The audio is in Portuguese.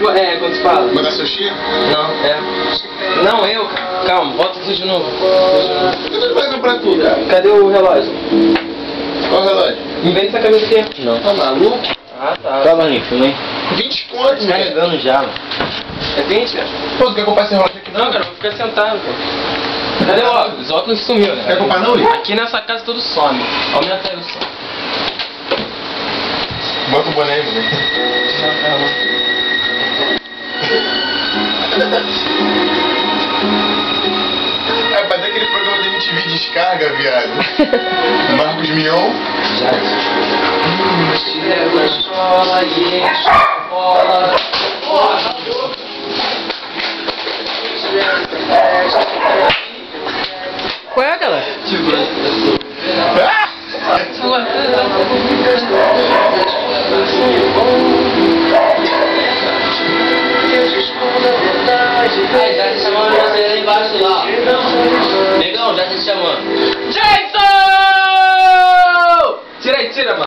quando se fala. Mandar seu cheiro? Não, Não, eu, cara. Calma, bota tudo de novo. Eu não vai comprar tudo, cara. Cadê o relógio? Qual o relógio? Me vende essa camisa aqui. Não. Tá maluco? Ah, tá. Tá, Maninho, filma aí. 20 contos, velho. Carregando já, mano. É 20, cara? Pô, tu quer comprar esse relógio aqui? Não, cara, vou ficar sentado, pô. Cadê o óculos? O óculos sumiu, né? Quer comprar não, Igor? Aqui nessa casa tudo some. Aumenta aí o som. Bota o boné aí, mano. É, mas daquele programa da MTV Descarga, viado. Marcos Mion. Chega a escola e escola. Qual é, galera? Ai, já te chamando você lá embaixo lá. Negão, já te chamando. Jason! Tira aí, tira, mano.